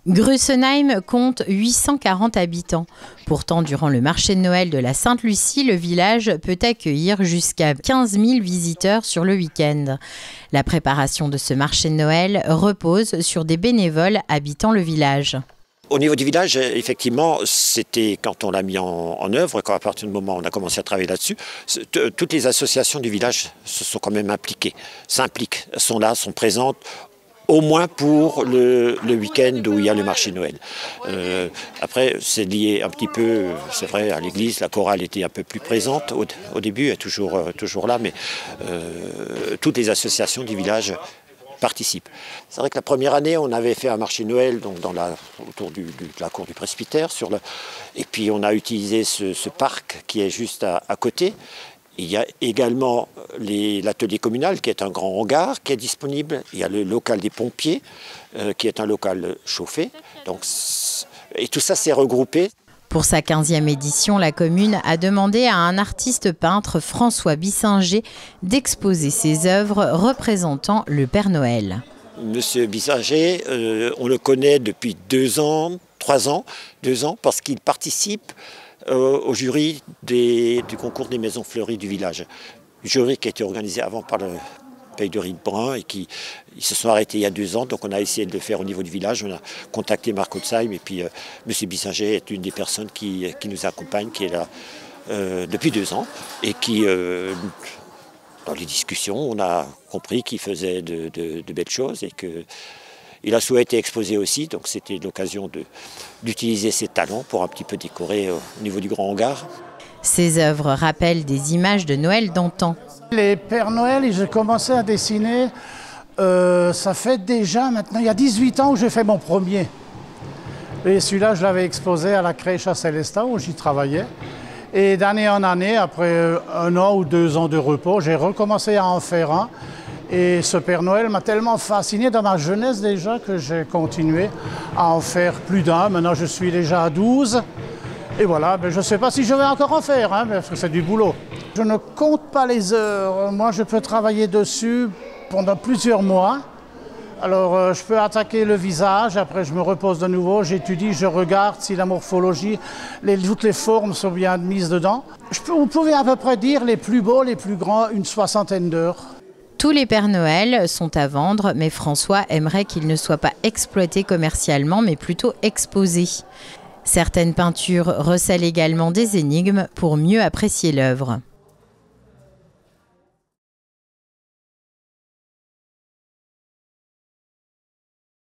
Grussenheim compte 840 habitants. Pourtant, durant le marché de Noël de la Sainte-Lucie, le village peut accueillir jusqu'à 15 000 visiteurs sur le week-end. La préparation de ce marché de Noël repose sur des bénévoles habitant le village. Au niveau du village, effectivement, c'était quand on l'a mis en œuvre, quand à partir du moment où on a commencé à travailler là-dessus, toutes les associations du village se sont quand même impliquées, s'impliquent, sont là, sont présentes, au moins pour le week-end où il y a le marché Noël. Après, c'est lié un petit peu, c'est vrai, à l'église, la chorale était un peu plus présente au début, elle est toujours là, mais toutes les associations du village participent. C'est vrai que la première année, on avait fait un marché Noël donc autour de la cour du presbytère, et puis on a utilisé ce parc qui est juste à côté. Il y a également l'atelier communal qui est un grand hangar qui est disponible. Il y a le local des pompiers qui est un local chauffé. Et tout ça s'est regroupé. Pour sa 15e édition, la commune a demandé à un artiste peintre, François Bissinger, d'exposer ses œuvres représentant le Père Noël. Monsieur Bissinger, on le connaît depuis 2 ans, 3 ans, 2 ans, parce qu'il participe au jury du concours des maisons fleuries du village. Jury qui a été organisé avant par le Pays de Ridebrun et ils se sont arrêtés il y a 2 ans, donc on a essayé de le faire au niveau du village. On a contacté Marc Holzheim et puis M. Bissinger est une des personnes qui nous accompagne, qui est là depuis 2 ans et qui, dans les discussions, on a compris qu'il faisait de belles choses et qu'il a souhaité exposer aussi, donc c'était l'occasion d'utiliser ses talents pour un petit peu décorer au niveau du grand hangar. Ces œuvres rappellent des images de Noël d'antan. Les Pères Noël, j'ai commencé à dessiner, ça fait déjà maintenant, il y a 18 ans où j'ai fait mon premier. Et celui-là, je l'avais exposé à la crèche à Célestat où j'y travaillais. Et d'année en année, après 1 an ou 2 ans de repos, j'ai recommencé à en faire un. Et ce Père Noël m'a tellement fasciné dans ma jeunesse déjà que j'ai continué à en faire plus d'un. Maintenant, je suis déjà à 12. Et voilà, je ne sais pas si je vais encore en faire, parce que c'est du boulot. Je ne compte pas les heures. Moi, je peux travailler dessus pendant plusieurs mois. Alors, je peux attaquer le visage, après je me repose de nouveau, j'étudie, je regarde si la morphologie, toutes les formes sont bien mises dedans. Vous pouvez à peu près dire les plus beaux, les plus grands, une 60aine d'heures. Tous les Pères Noël sont à vendre, mais François aimerait qu'ils ne soient pas exploités commercialement, mais plutôt exposés. Certaines peintures recèlent également des énigmes pour mieux apprécier l'œuvre.